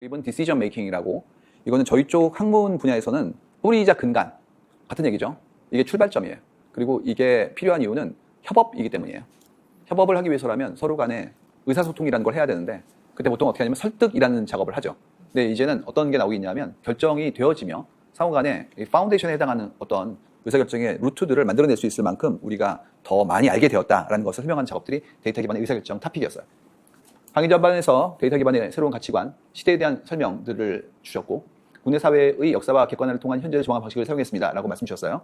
이번 디시전 메이킹이라고, 이거는 저희 쪽 학문 분야에서는 뿌리이자 근간 같은 얘기죠. 이게 출발점이에요. 그리고 이게 필요한 이유는 협업이기 때문이에요. 협업을 하기 위해서라면 서로 간에 의사소통이라는 걸 해야 되는데, 그때 보통 어떻게 하냐면 설득이라는 작업을 하죠. 근데 이제는 어떤 게 나오고 있냐면 결정이 되어지며 상호 간에 파운데이션에 해당하는 어떤 의사결정의 루트들을 만들어낼 수 있을 만큼 우리가 더 많이 알게 되었다라는 것을 설명하는 작업들이 데이터 기반의 의사결정 토픽이었어요. 강의 전반에서 데이터 기반의 새로운 가치관, 시대에 대한 설명들을 주셨고, 국내 사회의 역사와 객관화를 통한 현재의 정확 방식을 사용했습니다 라고 말씀 주셨어요.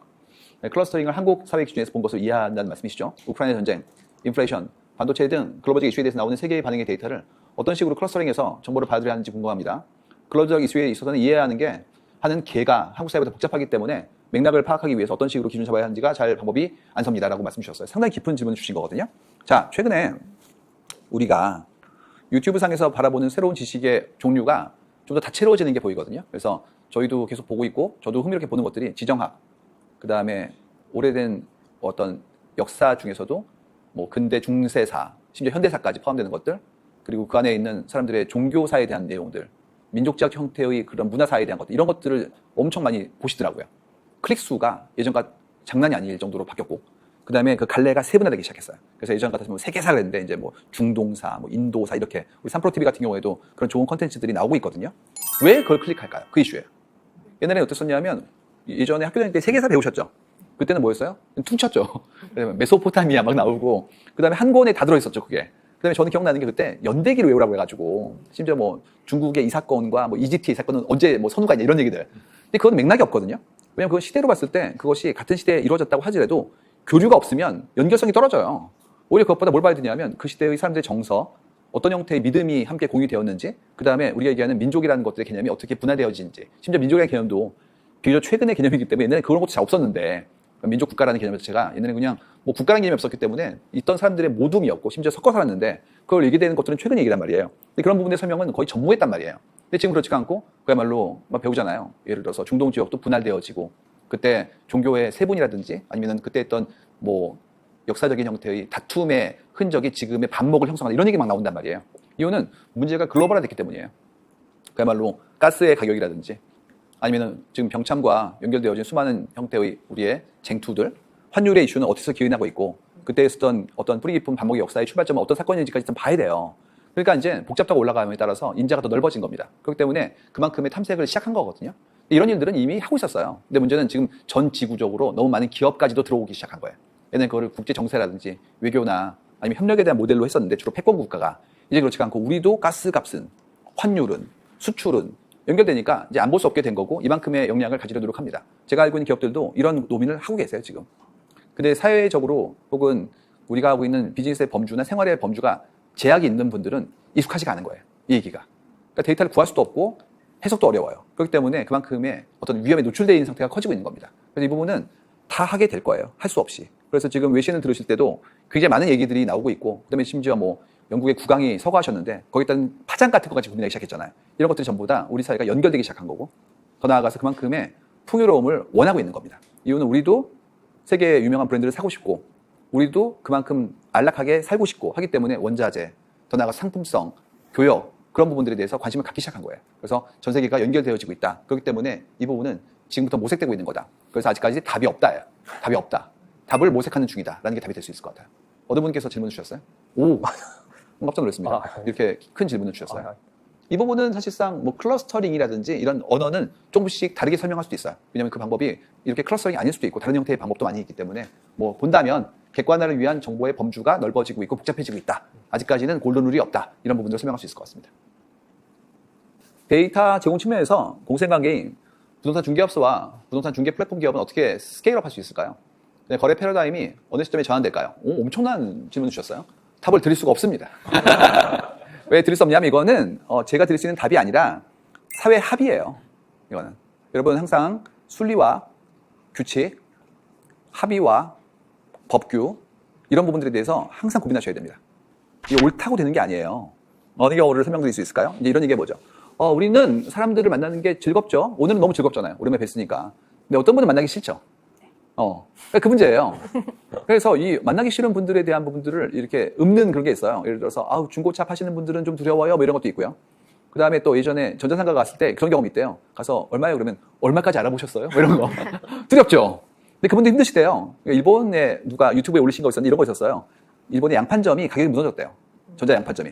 클러스터링을 한국 사회 기준에서 본 것을 이해한다는 말씀이시죠. 우크라이나 전쟁, 인플레이션, 반도체 등 글로벌적 이슈에 대해서 나오는 세계의 반응의 데이터를 어떤 식으로 클러스터링해서 정보를 받아들여야 하는지 궁금합니다. 글로벌적 이슈에 있어서는 이해해야 하는 게 하는 개가 한국 사회보다 복잡하기 때문에 맥락을 파악하기 위해서 어떤 식으로 기준을 잡아야 하는지가 잘 방법이 안 섭니다 라고 말씀 주셨어요. 상당히 깊은 질문을 주신 거거든요. 자, 최근에 우리가 유튜브 상에서 바라보는 새로운 지식의 종류가 좀 더 다채로워지는 게 보이거든요. 그래서 저희도 계속 보고 있고, 저도 흥미롭게 보는 것들이 지정학, 그 다음에 오래된 어떤 역사 중에서도 뭐 근대 중세사, 심지어 현대사까지 포함되는 것들, 그리고 그 안에 있는 사람들의 종교사에 대한 내용들, 민족적 형태의 그런 문화사에 대한 것들, 이런 것들을 엄청 많이 보시더라고요. 클릭 수가 예전과 장난이 아닐 정도로 바뀌었고, 그 다음에 그 갈래가 세분화되기 시작했어요. 그래서 예전 같았으면 세계사 그랬는데 이제 뭐 중동사, 뭐 인도사 이렇게 우리 삼프로TV 같은 경우에도 그런 좋은 컨텐츠들이 나오고 있거든요. 왜 그걸 클릭할까요? 그 이슈예요. 옛날에 어땠었냐면 예전에 학교 다닐 때 세계사 배우셨죠? 그때는 뭐였어요? 퉁쳤죠. 메소포타미아 막 나오고, 그 다음에 한 권에 다 들어있었죠, 그게. 그 다음에 저는 기억나는 게 그때 연대기를 외우라고 해가지고, 심지어 뭐 중국의 이 사건과 뭐 이집트의 이 사건은 언제 뭐 선우가 있냐 이런 얘기들. 근데 그건 맥락이 없거든요. 왜냐면 그건 시대로 봤을 때 그것이 같은 시대에 이루어졌다고 하더라도 교류가 없으면 연결성이 떨어져요. 오히려 그것보다 뭘 봐야 되냐면 그 시대의 사람들의 정서, 어떤 형태의 믿음이 함께 공유되었는지, 그 다음에 우리가 얘기하는 민족이라는 것들의 개념이 어떻게 분화되어지는지, 심지어 민족의 개념도 비교적 최근의 개념이기 때문에 옛날에 그런 것도 잘 없었는데, 민족 국가라는 개념 자체가 옛날에 그냥 뭐 국가라는 개념이 없었기 때문에 있던 사람들의 모둠이었고 심지어 섞어 살았는데, 그걸 얘기되는 것들은 최근 얘기란 말이에요. 근데 그런 부분의 설명은 거의 전무했단 말이에요. 근데 지금 그렇지가 않고 그야말로 막 배우잖아요. 예를 들어서 중동 지역도 분할되어지고, 그때 종교의 세분이라든지 아니면 그때 했던 뭐 역사적인 형태의 다툼의 흔적이 지금의 반목을 형성하는 이런 얘기 막 나온단 말이에요. 이유는 문제가 글로벌화됐기 때문이에요. 그야말로 가스의 가격이라든지 아니면은 지금 병참과 연결되어진 수많은 형태의 우리의 쟁투들, 환율의 이슈는 어디서 기인하고 있고, 그때 있었던 어떤 뿌리 깊은 반목의 역사의 출발점은 어떤 사건인지까지 좀 봐야 돼요. 그러니까 이제 복잡하고 올라감에 따라서 인자가 더 넓어진 겁니다. 그렇기 때문에 그만큼의 탐색을 시작한 거거든요. 이런 일들은 이미 하고 있었어요. 근데 문제는 지금 전 지구적으로 너무 많은 기업까지도 들어오기 시작한 거예요. 옛날에 그거를 국제 정세라든지 외교나 아니면 협력에 대한 모델로 했었는데 주로 패권 국가가, 이제 그렇지 않고 우리도 가스 값은, 환율은, 수출은 연결되니까 이제 안 볼 수 없게 된 거고, 이만큼의 역량을 가지려 노력합니다. 제가 알고 있는 기업들도 이런 노민을 하고 계세요, 지금. 근데 사회적으로 혹은 우리가 하고 있는 비즈니스의 범주나 생활의 범주가 제약이 있는 분들은 익숙하지가 않은 거예요, 이 얘기가. 그러니까 데이터를 구할 수도 없고 해석도 어려워요. 그렇기 때문에 그만큼의 어떤 위험에 노출되어 있는 상태가 커지고 있는 겁니다. 그래서 이 부분은 다 하게 될 거예요, 할 수 없이. 그래서 지금 외신을 들으실 때도 굉장히 많은 얘기들이 나오고 있고, 그다음에 심지어 뭐 영국의 국왕이 서거하셨는데 거기에 따른 파장 같은 것까지 고민하기 시작했잖아요. 이런 것들이 전부 다 우리 사회가 연결되기 시작한 거고, 더 나아가서 그만큼의 풍요로움을 원하고 있는 겁니다. 이유는 우리도 세계의 유명한 브랜드를 사고 싶고, 우리도 그만큼 안락하게 살고 싶고 하기 때문에 원자재, 더 나아가서 상품성, 교역, 그런 부분들에 대해서 관심을 갖기 시작한 거예요. 그래서 전 세계가 연결되어지고 있다. 그렇기 때문에 이 부분은 지금부터 모색되고 있는 거다. 그래서 아직까지 답이 없다예요. 답이 없다. 답을 모색하는 중이다 라는 게 답이 될 수 있을 것 같아요. 어느 분께서 질문을 주셨어요? 오, 깜짝 놀랐습니다. 이렇게 큰 질문을 주셨어요. 이 부분은 사실상 뭐 클러스터링이라든지 이런 언어는 조금씩 다르게 설명할 수도 있어요. 왜냐하면 그 방법이 이렇게 클러스터링이 아닐 수도 있고 다른 형태의 방법도 많이 있기 때문에, 뭐 본다면 객관화를 위한 정보의 범주가 넓어지고 있고 복잡해지고 있다. 아직까지는 골든룰이 없다. 이런 부분들을 설명할 수 있을 것 같습니다. 데이터 제공 측면에서 공생관계인 부동산 중개업소와 부동산 중개 플랫폼 기업은 어떻게 스케일업 할 수 있을까요? 거래 패러다임이 어느 시점에 전환될까요? 엄청난 질문을 주셨어요. 답을 드릴 수가 없습니다. 왜 드릴 수 없냐면 이거는 제가 드릴 수 있는 답이 아니라 사회 합의예요. 이거는 여러분 항상 순리와 규칙, 합의와 법규, 이런 부분들에 대해서 항상 고민하셔야 됩니다. 이게 옳다고 되는 게 아니에요. 어느 경우를 설명드릴 수 있을까요? 이제 이런 얘기 해보죠. 우리는 사람들을 만나는 게 즐겁죠. 오늘은 너무 즐겁잖아요, 오랜만에 뵀으니까. 근데 어떤 분은 만나기 싫죠. 그 문제예요. 그래서 이 만나기 싫은 분들에 대한 부분들을 이렇게 읊는 그런 게 있어요. 예를 들어서 중고차 파시는 분들은 좀 두려워요, 뭐 이런 것도 있고요. 그 다음에 또 예전에 전자상가 갔을 때 그런 경험이 있대요. 가서 얼마예요? 그러면 얼마까지 알아보셨어요? 뭐 이런 거. 두렵죠? 근데 그분도 힘드시대요. 일본에 누가 유튜브에 올리신 거 있었는데 이런 거 있었어요. 일본의 양판점이 가격이 무너졌대요. 전자 양판점이.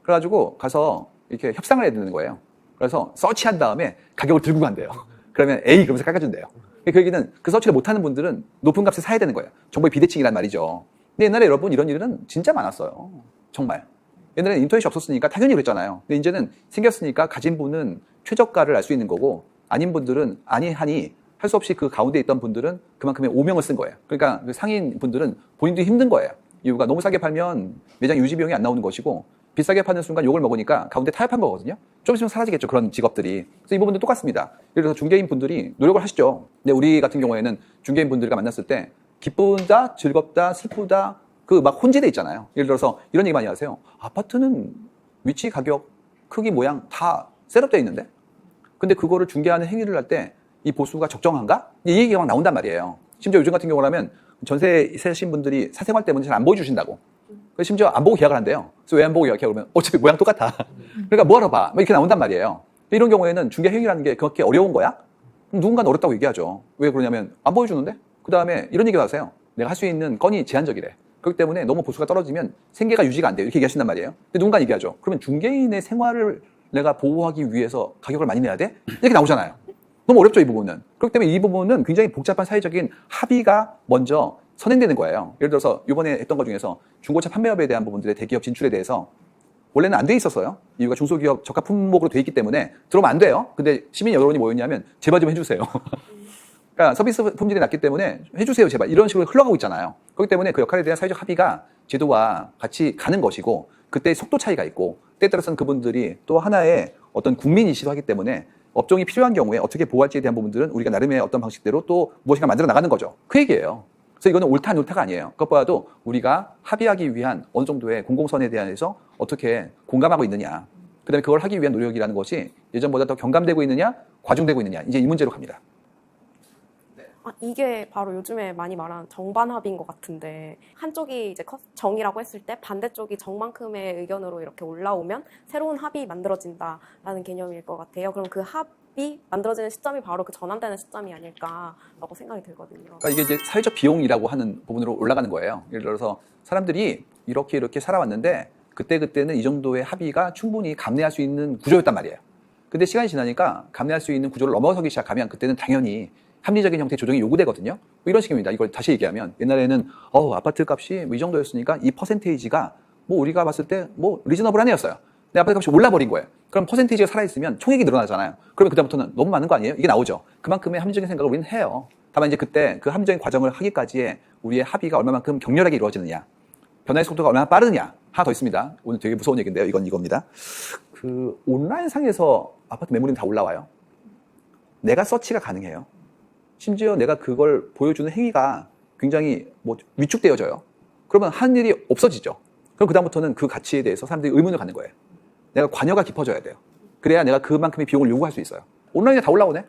그래가지고 가서 이렇게 협상을 해야 되는 거예요. 그래서 서치한 다음에 가격을 들고 간대요. 그러면 A 그러면서 깎아준대요. 그 얘기는 그 서치를 못하는 분들은 높은 값에 사야 되는 거예요. 정보의 비대칭이란 말이죠. 근데 옛날에 여러분 이런 일은 진짜 많았어요. 정말. 옛날에는 인터넷이 없었으니까 당연히 그랬잖아요. 근데 이제는 생겼으니까 가진 분은 최저가를 알 수 있는 거고 아닌 분들은 아니하니 할 수 없이 그 가운데 있던 분들은 그만큼의 오명을 쓴 거예요. 그러니까 그 상인 분들은 본인도 힘든 거예요. 이유가 너무 싸게 팔면 매장 유지 비용이 안 나오는 것이고 비싸게 파는 순간 욕을 먹으니까 가운데 타협한 거거든요. 좀 있으면 사라지겠죠. 그런 직업들이. 그래서 이 부분도 똑같습니다. 예를 들어서 중개인 분들이 노력을 하시죠. 근데 우리 같은 경우에는 중개인 분들과 만났을 때 기쁘다, 즐겁다, 슬프다 그 막 혼재돼 있잖아요. 예를 들어서 이런 얘기 많이 하세요. 아파트는 위치, 가격, 크기, 모양 다 셋업되어 있는데 근데 그거를 중개하는 행위를 할 때 이 보수가 적정한가? 이 얘기가 막 나온단 말이에요. 심지어 요즘 같은 경우라면 전세 세신 분들이 사생활 때문에 잘 안 보여주신다고. 심지어 안 보고 계약을 한대요. 그래서 왜 안 보고 계약해? 그러면 어차피 모양 똑같아. 그러니까 뭐하러 봐? 이렇게 나온단 말이에요. 이런 경우에는 중개 행위라는 게 그렇게 어려운 거야? 누군가는 어렵다고 얘기하죠. 왜 그러냐면 안 보여주는데? 그 다음에 이런 얘기를 하세요. 내가 할 수 있는 건이 제한적이래. 그렇기 때문에 너무 보수가 떨어지면 생계가 유지가 안 돼요. 이렇게 얘기하신단 말이에요. 근데 누군가 얘기하죠. 그러면 중개인의 생활을 내가 보호하기 위해서 가격을 많이 내야 돼? 이렇게 나오잖아요. 너무 어렵죠, 이 부분은. 그렇기 때문에 이 부분은 굉장히 복잡한 사회적인 합의가 먼저 선행되는 거예요. 예를 들어서 이번에 했던 것 중에서 중고차 판매업에 대한 부분들의 대기업 진출에 대해서 원래는 안 돼 있었어요. 이유가 중소기업 저가 품목으로 돼 있기 때문에 들어오면 안 돼요. 근데 시민 여론이 뭐였냐면 제발 좀 해주세요. 그러니까 서비스 품질이 낮기 때문에 해주세요, 제발. 이런 식으로 흘러가고 있잖아요. 그렇기 때문에 그 역할에 대한 사회적 합의가 제도와 같이 가는 것이고 그때 속도 차이가 있고 때에 따라서는 그분들이 또 하나의 어떤 국민이시도 하기 때문에 업종이 필요한 경우에 어떻게 보호할지에 대한 부분들은 우리가 나름의 어떤 방식대로 또 무엇인가 만들어 나가는 거죠. 그 얘기예요. 그래서 이거는 옳다, 안 옳다가 아니에요. 그것보다도 우리가 합의하기 위한 어느 정도의 공공선에 대해서 어떻게 공감하고 있느냐. 그 다음에 그걸 하기 위한 노력이라는 것이 예전보다 더 경감되고 있느냐, 과중되고 있느냐. 이제 이 문제로 갑니다. 이게 바로 요즘에 많이 말하는 정반합인 것 같은데 한쪽이 이제 정이라고 했을 때 반대쪽이 정만큼의 의견으로 이렇게 올라오면 새로운 합이 만들어진다라는 개념일 것 같아요. 그럼 그 합이 만들어지는 시점이 바로 그 전환되는 시점이 아닐까라고 생각이 들거든요. 그러니까 이게 이제 사회적 비용이라고 하는 부분으로 올라가는 거예요. 예를 들어서 사람들이 이렇게 살아왔는데 그때는 이 정도의 합의가 충분히 감내할 수 있는 구조였단 말이에요. 근데 시간이 지나니까 감내할 수 있는 구조를 넘어서기 시작하면 그때는 당연히 합리적인 형태의 조정이 요구되거든요. 뭐 이런 식입니다. 이걸 다시 얘기하면 옛날에는 아파트 값이 이 정도였으니까 이 퍼센테이지가 뭐 우리가 봤을 때 뭐 리즈너블한 애였어요. 근데 아파트 값이 올라버린 거예요. 그럼 퍼센테이지가 살아있으면 총액이 늘어나잖아요. 그러면 그다음부터는 너무 많은 거 아니에요? 이게 나오죠. 그만큼의 합리적인 생각을 우리는 해요. 다만 이제 그때 그 합리적인 과정을 하기까지의 우리의 합의가 얼마만큼 격렬하게 이루어지느냐, 변화의 속도가 얼마나 빠르느냐. 하나 더 있습니다. 오늘 되게 무서운 얘기인데요. 이건 이겁니다. 그 온라인상에서 아파트 매물이 다 올라와요. 내가 서치가 가능해요. 심지어 내가 그걸 보여주는 행위가 굉장히 뭐 위축되어져요. 그러면 한 일이 없어지죠. 그럼 그다음부터는 그 가치에 대해서 사람들이 의문을 갖는 거예요. 내가 관여가 깊어져야 돼요. 그래야 내가 그만큼의 비용을 요구할 수 있어요. 온라인에 다 올라오네?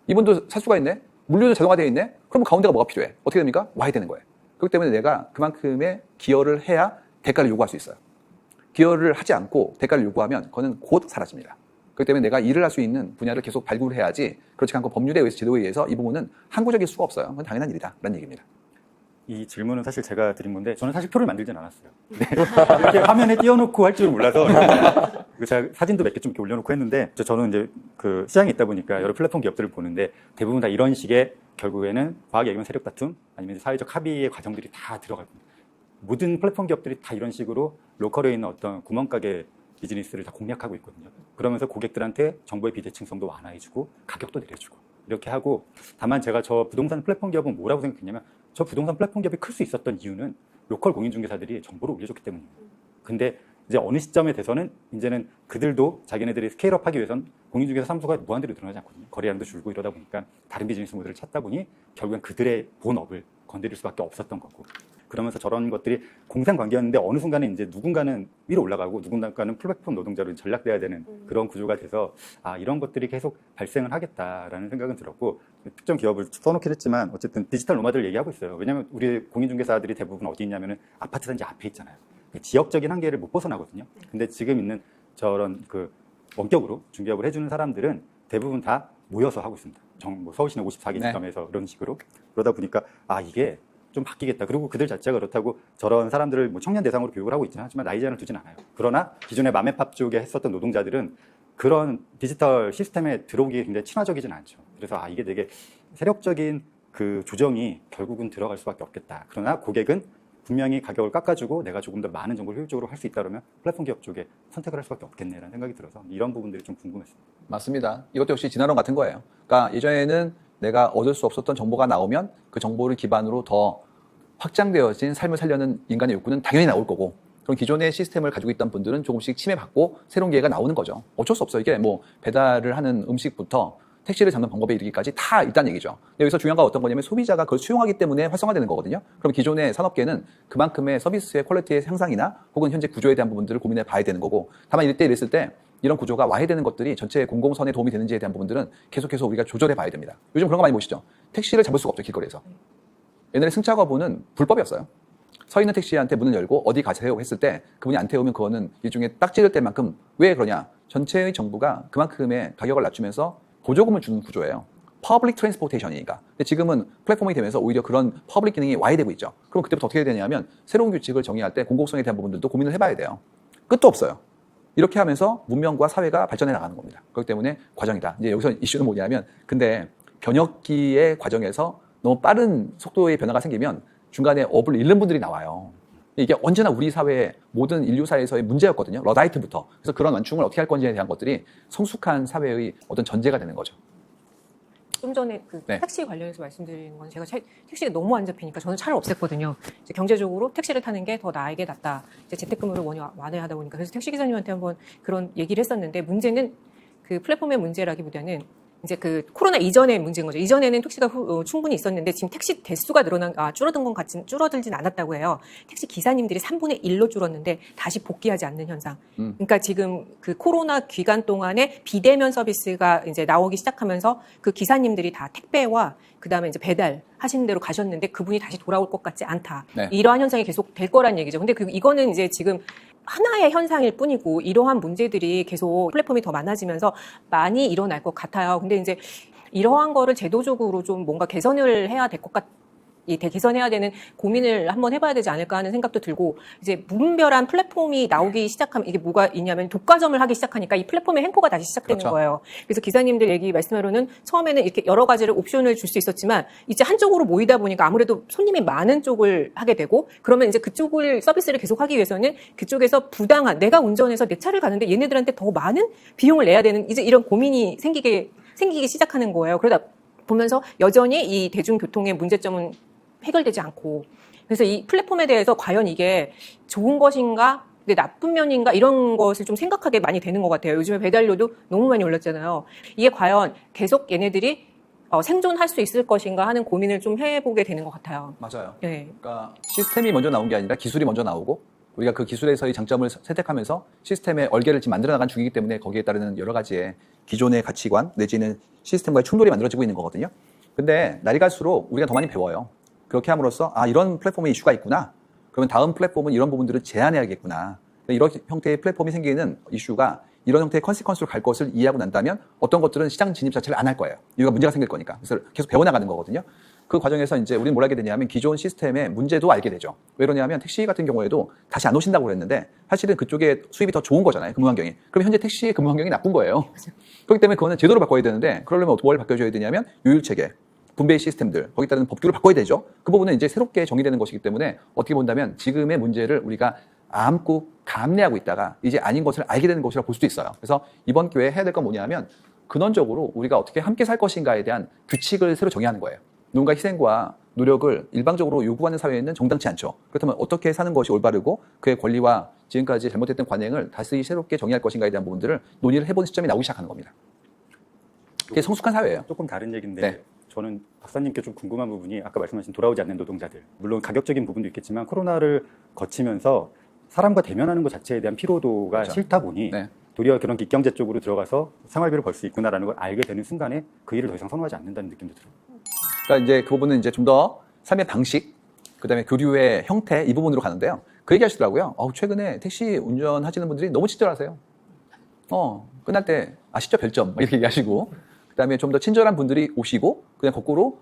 이분도 살 수가 있네? 물류도 자동화되어 있네? 그럼 가운데가 뭐가 필요해? 어떻게 됩니까? 와야 되는 거예요. 그렇기 때문에 내가 그만큼의 기여를 해야 대가를 요구할 수 있어요. 기여를 하지 않고 대가를 요구하면 그거는 곧 사라집니다. 그렇기 때문에 내가 일을 할 수 있는 분야를 계속 발굴해야지 그렇지 않고 법률에 의해서 제도에 의해서 이 부분은 항구적일 수가 없어요. 그건 당연한 일이다. 라는 얘기입니다. 이 질문은 사실 제가 드린 건데 저는 사실 표를 만들진 않았어요. 네. 이렇게 화면에 띄워놓고 할 줄은 몰라서 제가 사진도 몇 개 좀 이렇게 올려놓고 했는데 저는 이제 그 시장에 있다 보니까 여러 플랫폼 기업들을 보는데 대부분 다 이런 식의 결국에는 과학예견 세력 다툼 아니면 사회적 합의의 과정들이 다 들어갈 겁니다. 모든 플랫폼 기업들이 다 이런 식으로 로컬에 있는 어떤 구멍가게 비즈니스를 다 공략하고 있거든요. 그러면서 고객들한테 정보의 비대칭성도 완화해주고 가격도 내려주고 이렇게 하고 다만 제가 저 부동산 플랫폼 기업은 뭐라고 생각했냐면 저 부동산 플랫폼 기업이 클 수 있었던 이유는 로컬 공인중개사들이 정보를 올려줬기 때문입니다. 근데 이제 어느 시점에 돼서는 이제는 그들도 자기네들이 스케일업 하기 위해선 공인중개사 사무소가 무한대로 늘어나지 않거든요. 거래량도 줄고 이러다 보니까 다른 비즈니스 모델을 찾다 보니 결국엔 그들의 본업을 건드릴 수밖에 없었던 거고 그러면서 저런 것들이 공상관계였는데 어느 순간에 이제 누군가는 위로 올라가고 누군가는 플랫폼 노동자로 전락돼야 되는 그런 구조가 돼서 이런 것들이 계속 발생을 하겠다라는 생각은 들었고 특정 기업을 써놓긴 했지만 어쨌든 디지털 노마드를 얘기하고 있어요. 왜냐하면 우리 공인중개사들이 대부분 어디 있냐면은 아파트 단지 앞에 있잖아요. 지역적인 한계를 못 벗어나거든요. 근데 지금 있는 저런 원격으로 중개업을 해주는 사람들은 대부분 다 모여서 하고 있습니다. 뭐 서울시내 54개 네. 지점에서 그런 식으로. 그러다 보니까 이게 좀 바뀌겠다. 그리고 그들 자체가 그렇다고 저런 사람들을 뭐 청년 대상으로 교육을 하고 있지는 하지만 나이 제한을 두진 않아요. 그러나 기존에 맘앤팝 쪽에 했었던 노동자들은 그런 디지털 시스템에 들어오기에 굉장히 친화적이진 않죠. 그래서 이게 되게 세력적인 그 조정이 결국은 들어갈 수밖에 없겠다. 그러나 고객은 분명히 가격을 깎아주고 내가 조금 더 많은 정보를 효율적으로 할 수 있다 그러면 플랫폼 기업 쪽에 선택을 할 수밖에 없겠네라는 생각이 들어서 이런 부분들이 좀 궁금했습니다. 맞습니다. 이것도 역시 진화론 같은 거예요. 그러니까 예전에는 내가 얻을 수 없었던 정보가 나오면 그 정보를 기반으로 더 확장되어진 삶을 살려는 인간의 욕구는 당연히 나올 거고, 그럼 기존의 시스템을 가지고 있던 분들은 조금씩 침해받고 새로운 기회가 나오는 거죠. 어쩔 수 없어요. 이게 뭐 배달을 하는 음식부터 택시를 잡는 방법에 이르기까지 다 있다는 얘기죠. 근데 여기서 중요한 건 어떤 거냐면 소비자가 그걸 수용하기 때문에 활성화되는 거거든요. 그럼 기존의 산업계는 그만큼의 서비스의 퀄리티의 향상이나 혹은 현재 구조에 대한 부분들을 고민해 봐야 되는 거고, 다만 이랬을 때 이런 구조가 와해되는 것들이 전체 공공선에 도움이 되는지에 대한 부분들은 계속해서 우리가 조절해 봐야 됩니다. 요즘 그런 거 많이 보시죠. 택시를 잡을 수가 없죠, 길거리에서. 옛날에 승차 거부는 불법이었어요. 서 있는 택시한테 문을 열고 어디 가세요 했을 때 그분이 안 태우면 그거는 일종의 딱 찌를 때만큼. 왜 그러냐? 전체의 정부가 그만큼의 가격을 낮추면서 보조금을 주는 구조예요. 퍼블릭 트랜스포테이션이니까. 근데 지금은 플랫폼이 되면서 오히려 그런 퍼블릭 기능이 와해되고 있죠. 그럼 그때부터 어떻게 해야 되냐면 새로운 규칙을 정의할 때 공공성에 대한 부분들도 고민을 해봐야 돼요. 끝도 없어요. 이렇게 하면서 문명과 사회가 발전해 나가는 겁니다. 그렇기 때문에 과정이다. 이제 여기서 이슈는 뭐냐면, 근데 변혁기의 과정에서 너무 빠른 속도의 변화가 생기면 중간에 업을 잃는 분들이 나와요. 이게 언제나 우리 사회의 모든 인류사에서의 문제였거든요. 러다이트부터. 그래서 그런 완충을 어떻게 할 건지에 대한 것들이 성숙한 사회의 어떤 전제가 되는 거죠. 좀 전에 그 네. 택시 관련해서 말씀드리는 건 제가 택시가 너무 안 잡히니까 저는 차를 없앴거든요. 이제 경제적으로 택시를 타는 게 더 나에게 낫다. 이제 재택근무를 완화하다 보니까. 그래서 택시 기사님한테 한번 그런 얘기를 했었는데, 문제는 그 플랫폼의 문제라기보다는 이제 그 코로나 이전의 문제인 거죠. 이전에는 택시가 충분히 있었는데 지금 택시 대수가 줄어든 건 줄어들진 않았다고 해요. 택시 기사님들이 3분의 1로 줄었는데 다시 복귀하지 않는 현상. 그러니까 지금 그 코로나 기간 동안에 비대면 서비스가 이제 나오기 시작하면서 그 기사님들이 다 택배와 그다음에 이제 배달 하시는 대로 가셨는데 그분이 다시 돌아올 것 같지 않다. 네. 이러한 현상이 계속 될 거란 얘기죠. 근데 이거는 이제 지금 하나의 현상일 뿐이고 이러한 문제들이 계속 플랫폼이 더 많아지면서 많이 일어날 것 같아요. 근데 이제 이러한 거를 제도적으로 좀 뭔가 개선을 해야 될 것 개선해야 되는 고민을 한번 해봐야 되지 않을까 하는 생각도 들고, 이제 무분별한 플랫폼이 나오기 시작하면 이게 뭐가 있냐면 독과점을 하기 시작하니까 이 플랫폼의 횡포가 다시 시작되는 그렇죠. 거예요. 그래서 기사님들 얘기 말씀하로는 처음에는 이렇게 여러 가지를 옵션을 줄 수 있었지만 이제 한쪽으로 모이다 보니까 아무래도 손님이 많은 쪽을 하게 되고, 그러면 이제 그쪽을 서비스를 계속 하기 위해서는 그쪽에서 부당한, 내가 운전해서 내 차를 가는데 얘네들한테 더 많은 비용을 내야 되는 이제 이런 고민이 생기기 시작하는 거예요. 그러다 보면서 여전히 이 대중교통의 문제점은 해결되지 않고, 그래서 이 플랫폼에 대해서 과연 이게 좋은 것인가, 근데 나쁜 면인가, 이런 것을 좀 생각하게 많이 되는 것 같아요. 요즘에 배달료도 너무 많이 올랐잖아요. 이게 과연 계속 얘네들이 생존할 수 있을 것인가 하는 고민을 좀 해보게 되는 것 같아요. 맞아요. 네. 그러니까 시스템이 먼저 나온 게 아니라 기술이 먼저 나오고, 우리가 그 기술에서의 장점을 선택하면서 시스템의 얼개를 지금 만들어 나간 중이기 때문에 거기에 따르는 여러 가지의 기존의 가치관 내지는 시스템과의 충돌이 만들어지고 있는 거거든요. 근데 날이 갈수록 우리가 더 많이 배워요. 그렇게 함으로써 이런 플랫폼의 이슈가 있구나. 그러면 다음 플랫폼은 이런 부분들을 제한해야겠구나. 이런 형태의 플랫폼이 생기는 이슈가 이런 형태의 컨시퀀스로 갈 것을 이해하고 난다면 어떤 것들은 시장 진입 자체를 안 할 거예요. 이유가 문제가 생길 거니까. 그래서 계속 배워나가는 거거든요. 그 과정에서 이제 우리는 뭘 알게 되냐면 기존 시스템의 문제도 알게 되죠. 왜 그러냐면 택시 같은 경우에도 다시 안 오신다고 그랬는데 사실은 그쪽에 수입이 더 좋은 거잖아요. 근무 환경이. 그럼 현재 택시의 근무 환경이 나쁜 거예요. 그렇기 때문에 그거는 제도를 바꿔야 되는데, 그러려면 뭘 바꿔줘야 되냐면 요율체계, 분배 시스템들, 거기에 따른 법규를 바꿔야 되죠. 그 부분은 이제 새롭게 정의되는 것이기 때문에 어떻게 본다면 지금의 문제를 우리가 암고 감내하고 있다가 이제 아닌 것을 알게 되는 것이라고 볼 수도 있어요. 그래서 이번 기회에 해야 될 건 뭐냐면 근원적으로 우리가 어떻게 함께 살 것인가에 대한 규칙을 새로 정의하는 거예요. 누군가 희생과 노력을 일방적으로 요구하는 사회에는 정당치 않죠. 그렇다면 어떻게 사는 것이 올바르고 그의 권리와 지금까지 잘못했던 관행을 다시 새롭게 정의할 것인가에 대한 부분들을 논의를 해보는 시점이 나오기 시작하는 겁니다. 그게 성숙한 사회예요. 조금 다른 얘기인데 네. 저는 박사님께 좀 궁금한 부분이 아까 말씀하신 돌아오지 않는 노동자들, 물론 가격적인 부분도 있겠지만 코로나를 거치면서 사람과 대면하는 것 자체에 대한 피로도가 그렇죠. 싫다 보니 네. 도리어 그런 기경제 쪽으로 들어가서 생활비를 벌 수 있구나라는 걸 알게 되는 순간에 그 일을 더 이상 선호하지 않는다는 느낌도 들어요. 그러니까 이제 그 부분은 이제 좀 더 삶의 방식, 그다음에 교류의 형태 이 부분으로 가는데요. 그 얘기하시더라고요. 최근에 택시 운전하시는 분들이 너무 친절하세요. 끝날 때 아시죠? 별점 이렇게 얘기하시고 그다음에 좀 더 친절한 분들이 오시고 그냥 거꾸로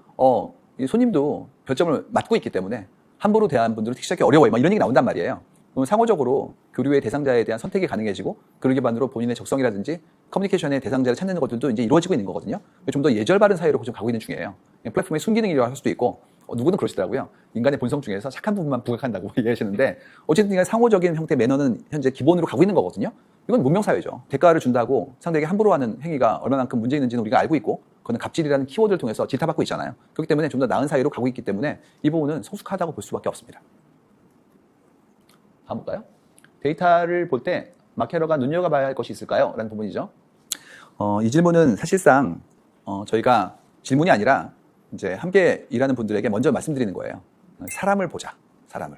이 손님도 별점을 맞고 있기 때문에 함부로 대한 분들은 택시하기 어려워요. 막 이런 얘기 나온단 말이에요. 그럼 상호적으로 교류의 대상자에 대한 선택이 가능해지고 그를 기반으로 본인의 적성이라든지 커뮤니케이션의 대상자를 찾는 것들도 이제 이루어지고 있는 거거든요. 좀 더 예절 바른 사회로 좀 가고 있는 중이에요. 플랫폼의 순기능이라고 할 수도 있고 누구는 그러시더라고요. 인간의 본성 중에서 착한 부분만 부각한다고 얘기하시는데 어쨌든 간에 상호적인 형태의 매너는 현재 기본으로 가고 있는 거거든요. 이건 문명사회죠. 대가를 준다고 상대에게 함부로 하는 행위가 얼마만큼 문제 있는지는 우리가 알고 있고 그거는 갑질이라는 키워드를 통해서 질타받고 있잖아요. 그렇기 때문에 좀 더 나은 사회로 가고 있기 때문에 이 부분은 성숙하다고 볼 수밖에 없습니다. 다음 볼까요? 데이터를 볼 때 마케터가 눈여겨봐야 할 것이 있을까요? 라는 부분이죠. 이 질문은 사실상 저희가 질문이 아니라 이제 함께 일하는 분들에게 먼저 말씀드리는 거예요. 사람을 보자. 사람을.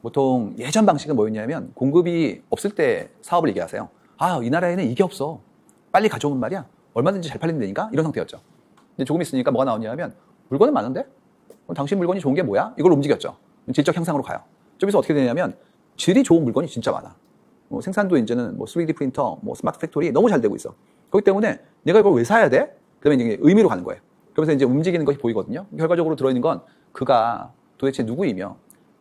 보통 예전 방식은 뭐였냐면 공급이 없을 때 사업을 얘기하세요. 아, 이 나라에는 이게 없어. 빨리 가져오면 말이야. 얼마든지 잘 팔린다니까? 이런 상태였죠. 근데 조금 있으니까 뭐가 나오냐면 물건은 많은데? 그럼 당신 물건이 좋은 게 뭐야? 이걸 움직였죠. 질적 향상으로 가요. 저기서 어떻게 되냐면 질이 좋은 물건이 진짜 많아. 생산도 이제는 3D 프린터, 스마트 팩토리 너무 잘 되고 있어. 그렇기 때문에 내가 이걸 왜 사야 돼? 그러면 이제 의미로 가는 거예요. 그러면서 이제 움직이는 것이 보이거든요. 결과적으로 들어있는 건 그가 도대체 누구이며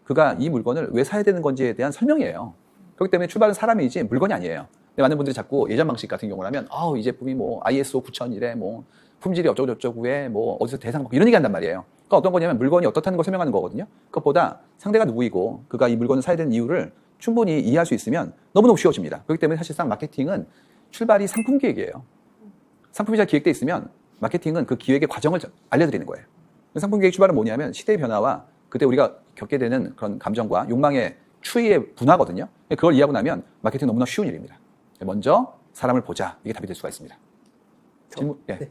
그가 이 물건을 왜 사야 되는 건지에 대한 설명이에요. 그렇기 때문에 출발은 사람이지 물건이 아니에요. 근데 많은 분들이 자꾸 예전 방식 같은 경우라면 이 제품이 ISO 9001에 품질이 어쩌고저쩌고에 어디서 대상 받고 이런 얘기 한단 말이에요. 그러니까 어떤 거냐면 물건이 어떻다는 걸 설명하는 거거든요. 그것보다 상대가 누구이고 그가 이 물건을 사야 되는 이유를 충분히 이해할 수 있으면 너무너무 쉬워집니다. 그렇기 때문에 사실상 마케팅은 출발이 상품 기획이에요. 상품이 잘 기획돼 있으면 마케팅은 그 기획의 과정을 알려드리는 거예요. 상품 기획 출발은 뭐냐면 시대의 변화와 그때 우리가 겪게 되는 그런 감정과 욕망의 추이의 분화거든요. 그걸 이해하고 나면 마케팅 너무나 쉬운 일입니다. 먼저 사람을 보자. 이게 답이 될 수가 있습니다. 질문? 예. 네.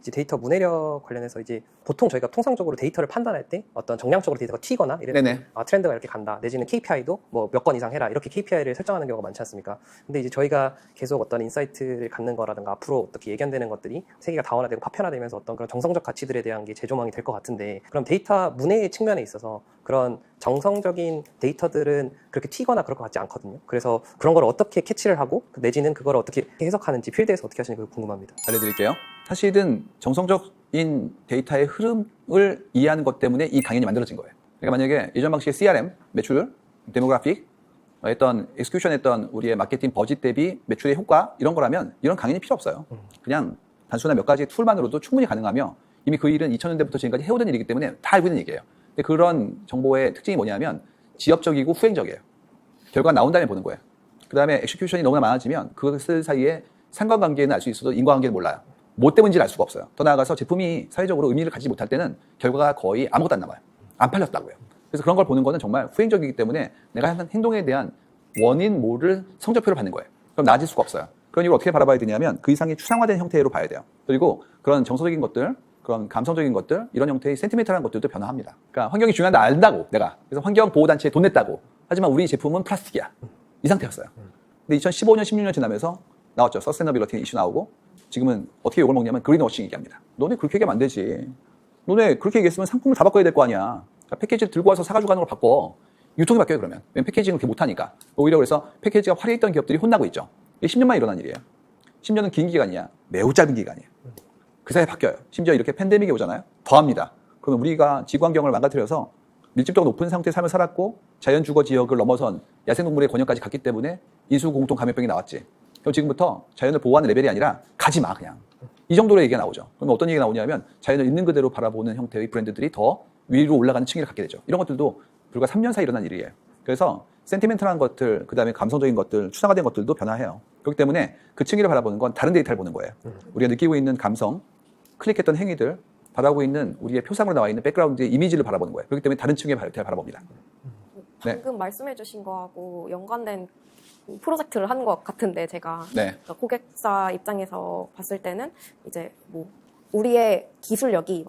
이제 데이터 문해력 관련해서 이제 보통 저희가 통상적으로 데이터를 판단할 때 어떤 정량적으로 데이터가 튀거나 이래서 트렌드가 이렇게 간다. 내지는 KPI도 몇 건 이상 해라. 이렇게 KPI를 설정하는 경우가 많지 않습니까? 근데 이제 저희가 계속 어떤 인사이트를 갖는 거라든가 앞으로 어떻게 예견되는 것들이 세계가 다원화되고 파편화되면서 어떤 그런 정성적 가치들에 대한 게 재조망이 될 것 같은데 그럼 데이터 문해의 측면에 있어서 그런 정성적인 데이터들은 그렇게 튀거나 그럴 것 같지 않거든요. 그래서 그런 걸 어떻게 캐치를 하고 내지는 그걸 어떻게 해석하는지 필드에서 어떻게 하시는지 궁금합니다. 알려드릴게요. 사실은 정성적인 데이터의 흐름을 이해하는 것 때문에 이 강연이 만들어진 거예요. 그러니까 만약에 예전 방식의 CRM, 매출, 데모그래픽, 엑스큐션 했던 우리의 마케팅 버짓 대비 매출의 효과 이런 거라면 이런 강연이 필요 없어요. 그냥 단순한 몇 가지 툴만으로도 충분히 가능하며 이미 그 일은 2000년대부터 지금까지 해오던 일이기 때문에 다 알고 있는 얘기예요. 근데 그런 정보의 특징이 뭐냐면 지엽적이고 후행적이에요. 결과가 나온 다음에 보는 거예요. 그 다음에 엑스큐션이 너무나 많아지면 그것을 사이에 상관관계는 알 수 있어도 인과관계는 몰라요. 뭐 때문인지를 알 수가 없어요. 더 나아가서 제품이 사회적으로 의미를 가지지 못할 때는 결과가 거의 아무것도 안 남아요. 안 팔렸다고요. 그래서 그런 걸 보는 거는 정말 후행적이기 때문에 내가 하는 행동에 대한 원인 뭐를 성적표를 받는 거예요. 그럼 나아질 수가 없어요. 그런 이유를 어떻게 바라봐야 되냐면 그 이상의 추상화된 형태로 봐야 돼요. 그리고 그런 정서적인 것들, 그런 감성적인 것들, 이런 형태의 센티멘탈한 것들도 변화합니다. 그러니까 환경이 중요한데 안다고 내가. 그래서 환경보호단체에 돈 냈다고. 하지만 우리 제품은 플라스틱이야. 이 상태였어요. 근데 2015년, 16년 지나면서 나왔죠. 서스테너빌리티 이슈 나오고 지금은 어떻게 욕을 먹냐면 그린워싱 얘기합니다. 너네 그렇게 얘기하면 안 되지. 너네 그렇게 얘기했으면 상품을 다 바꿔야 될 거 아니야. 그러니까 패키지를 들고 와서 사가지고 가는 걸 바꿔. 유통이 바뀌어요 그러면. 왜냐면 패키징을 그렇게 못하니까. 오히려 그래서 패키지가 화려했던 기업들이 혼나고 있죠. 이게 10년만 일어난 일이에요. 10년은 긴 기간이야. 매우 짧은 기간이에요. 그 사이에 바뀌어요. 심지어 이렇게 팬데믹이 오잖아요. 더합니다. 그러면 우리가 지구 환경을 망가뜨려서 밀집도가 높은 상태의 삶을 살았고 자연주거 지역을 넘어선 야생동물의 권역까지 갔기 때문에 인수공통 감염병이 나왔지. 그럼 지금부터 자연을 보호하는 레벨이 아니라 가지 마 그냥. 이 정도로 얘기가 나오죠. 그러면 어떤 얘기가 나오냐면 자연을 있는 그대로 바라보는 형태의 브랜드들이 더 위로 올라가는 층위를 갖게 되죠. 이런 것들도 불과 3년 사이 일어난 일이에요. 그래서 센티멘탈한 것들, 그 다음에 감성적인 것들, 추상화된 것들도 변화해요. 그렇기 때문에 그 층위를 바라보는 건 다른 데이터를 보는 거예요. 우리가 느끼고 있는 감성, 클릭했던 행위들, 바라보고 있는 우리의 표상으로 나와 있는 백그라운드의 이미지를 바라보는 거예요. 그렇기 때문에 다른 층위의 데이터를 바라봅니다. 방금 말씀해주신 거하고 연관된 프로젝트를 한 것 같은데 제가 그러니까 고객사 입장에서 봤을 때는 이제 우리의 기술력이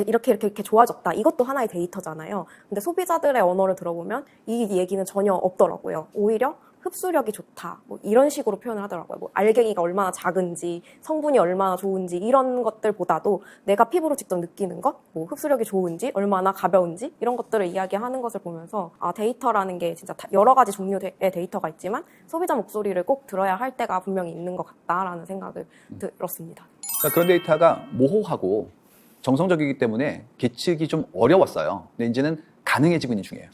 이렇게 좋아졌다. 이것도 하나의 데이터잖아요. 근데 소비자들의 언어를 들어보면 이 얘기는 전혀 없더라고요. 오히려 흡수력이 좋다. 뭐 이런 식으로 표현을 하더라고요. 뭐 알갱이가 얼마나 작은지, 성분이 얼마나 좋은지 이런 것들보다도 내가 피부로 직접 느끼는 것, 뭐 흡수력이 좋은지, 얼마나 가벼운지 이런 것들을 이야기하는 것을 보면서 데이터라는 게 진짜 여러 가지 종류의 데이터가 있지만 소비자 목소리를 꼭 들어야 할 때가 분명히 있는 것 같다라는 생각을 들었습니다. 그러니까 그런 데이터가 모호하고 정성적이기 때문에 계측이 좀 어려웠어요. 근데 이제는 가능해지고 있는 중이에요.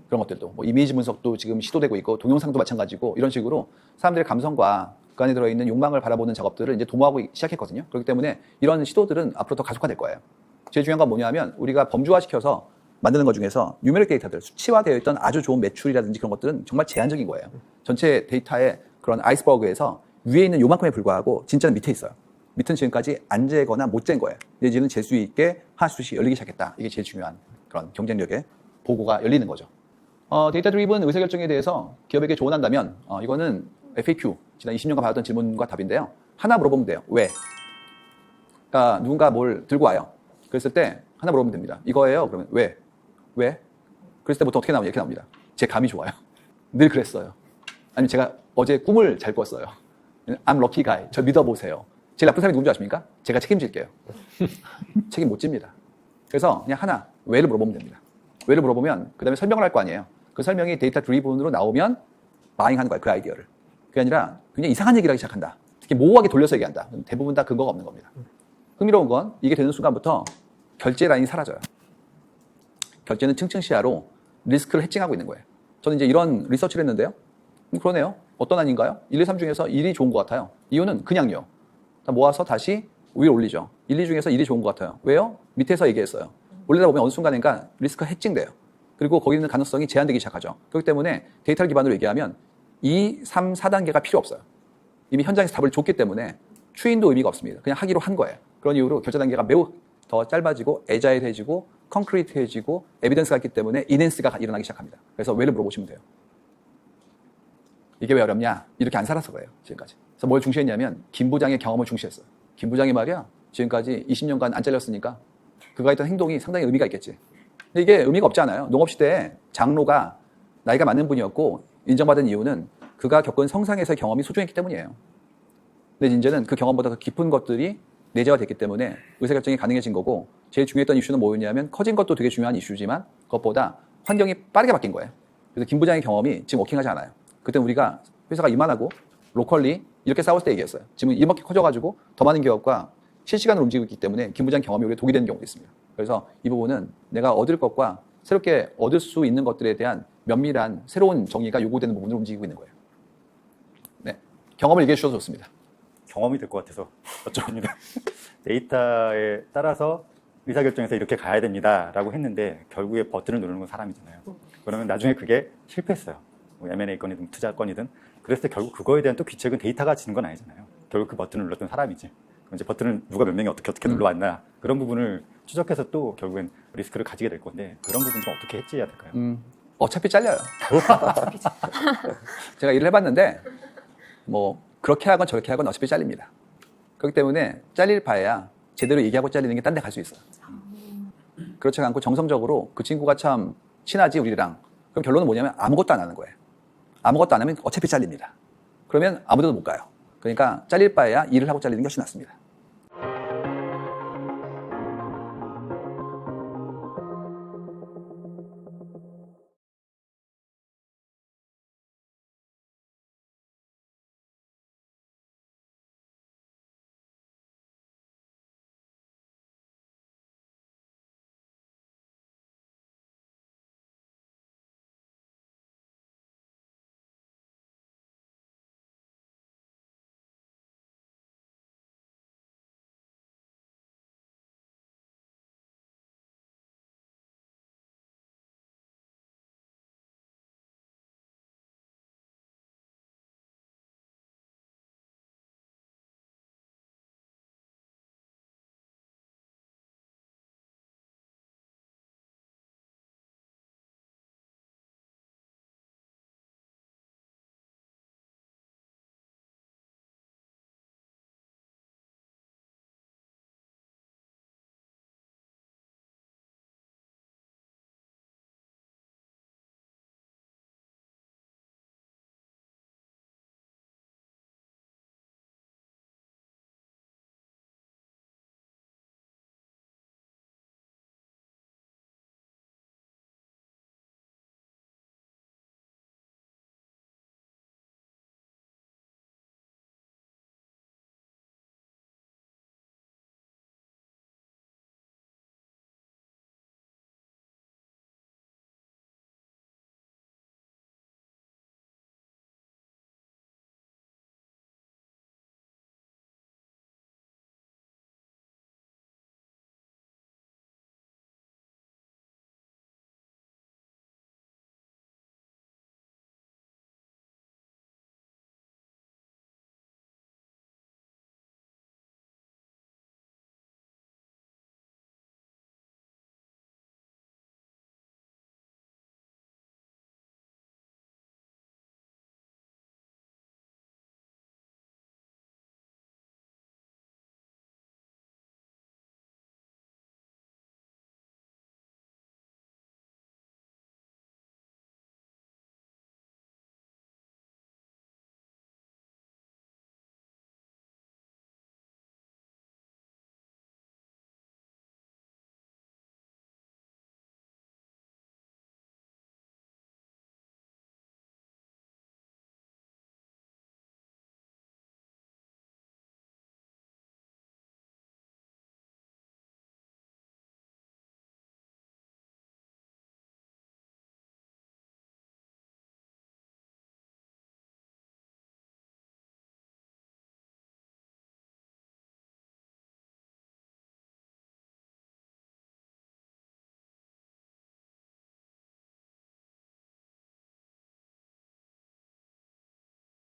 그런 것들도 뭐 이미지 분석도 지금 시도되고 있고 동영상도 마찬가지고 이런 식으로 사람들의 감성과 그 안에 들어있는 욕망을 바라보는 작업들을 이제 도모하고 시작했거든요. 그렇기 때문에 이런 시도들은 앞으로 더 가속화될 거예요. 제일 중요한 건 뭐냐면 우리가 범주화시켜서 만드는 것 중에서 뉴메릭 데이터들, 수치화되어 있던 아주 좋은 매출이라든지 그런 것들은 정말 제한적인 거예요. 전체 데이터의 그런 아이스버그에서 위에 있는 요만큼에 불과하고 진짜는 밑에 있어요. 밑은 지금까지 안 재거나 못 잰 거예요. 이제는 재 수 있게 하나씩 열리기 시작했다. 이게 제일 중요한 그런 경쟁력의 보고가 열리는 거죠. 데이터 드리븐 의사결정에 대해서 기업에게 조언한다면 이거는 FAQ, 지난 20년간 받았던 질문과 답인데요. 하나 물어보면 돼요. 왜? 그러니까 누군가 뭘 들고 와요. 그랬을 때 하나 물어보면 됩니다. 이거예요? 그러면 왜? 왜? 그랬을 때 보통 어떻게 나오냐? 이렇게 나옵니다. 제 감이 좋아요. 늘 그랬어요. 아니면 제가 어제 꿈을 잘 꿨어요. I'm lucky guy. 저 믿어보세요. 제일 나쁜 사람이 누군지 아십니까? 제가 책임질게요. 책임 못 집니다. 그래서 그냥 하나, 왜를 물어보면 됩니다. 왜를 물어보면 그 다음에 설명을 할 거 아니에요. 그 설명이 데이터 드리븐으로 나오면 바잉하는 거예요. 그 아이디어를. 그게 아니라 굉장히 이상한 얘기를 하기 시작한다. 특히 모호하게 돌려서 얘기한다. 대부분 다 근거가 없는 겁니다. 흥미로운 건 이게 되는 순간부터 결제 라인이 사라져요. 결제는 층층 시야로 리스크를 해칭하고 있는 거예요. 저는 이제 이런 리서치를 했는데요. 그러네요. 어떤 안인가요? 1, 2, 3 중에서 1이 좋은 것 같아요. 이유는 그냥요. 다 모아서 다시 위로 올리죠. 1, 2 중에서 1이 좋은 것 같아요. 왜요? 밑에서 얘기했어요. 올리다 보면 어느 순간인가 리스크가 해칭돼요. 그리고 거기 있는 가능성이 제한되기 시작하죠. 그렇기 때문에 데이터를 기반으로 얘기하면 2, 3, 4단계가 필요 없어요. 이미 현장에서 답을 줬기 때문에 추인도 의미가 없습니다. 그냥 하기로 한 거예요. 그런 이유로 결제 단계가 매우 더 짧아지고 애자일해지고 콘크리트해지고 에비던스가 있기 때문에 이넨스가 일어나기 시작합니다. 그래서 왜를 물어보시면 돼요. 이게 왜 어렵냐? 이렇게 안 살아서 그래요. 지금까지. 그래서 뭘 중시했냐면 김 부장의 경험을 중시했어요. 김 부장이 말이야 지금까지 20년간 안 잘렸으니까 그가 했던 행동이 상당히 의미가 있겠지. 근데 이게 의미가 없지 않아요. 농업시대에 장로가 나이가 많은 분이었고 인정받은 이유는 그가 겪은 성상에서의 경험이 소중했기 때문이에요. 근데 이제는 그 경험보다 더 깊은 것들이 내재화됐기 때문에 의사결정이 가능해진 거고 제일 중요했던 이슈는 뭐였냐면 커진 것도 되게 중요한 이슈지만 그것보다 환경이 빠르게 바뀐 거예요. 그래서 김 부장의 경험이 지금 워킹하지 않아요. 그때 우리가 회사가 이만하고 로컬리 이렇게 싸웠을 때 얘기했어요. 지금 이렇게 커져가지고 더 많은 기업과 실시간으로 움직이고 있기 때문에 김 부장 경험이 오히려 독이 되는 경우도 있습니다. 그래서 이 부분은 내가 얻을 것과 새롭게 얻을 수 있는 것들에 대한 면밀한 새로운 정의가 요구되는 부분으로 움직이고 있는 거예요. 네, 경험을 얘기해 주셔서 좋습니다. 경험이 될 것 같아서 여쭤봅니다. 데이터에 따라서 의사결정에서 이렇게 가야 됩니다라고 했는데 결국에 버튼을 누르는 건 사람이잖아요. 그러면 나중에 그게 실패했어요. 뭐 M&A 건이든 투자 건이든. 그랬을 때 결국 그거에 대한 또 귀책은 데이터가 지는 건 아니잖아요. 결국 그 버튼을 눌렀던 사람이지. 그럼 이제 버튼을 누가 몇 명이 어떻게 눌러왔나 그런 부분을 추적해서 또 결국엔 리스크를 가지게 될 건데 그런 부분 좀 어떻게 해지해야 될까요? 어차피 잘려요. 제가 일을 해봤는데 뭐 그렇게 하건 저렇게 하건 어차피 잘립니다. 그렇기 때문에 잘릴 바에야 제대로 얘기하고 잘리는 게 딴 데 갈 수 있어요. 그렇지 않고 정성적으로 그 친구가 참 친하지 우리랑 그럼 결론은 뭐냐면 아무것도 안 하는 거예요. 아무것도 안 하면 어차피 잘립니다. 그러면 아무데도 못 가요. 그러니까 잘릴 바에야 일을 하고 잘리는 게 훨씬 낫습니다.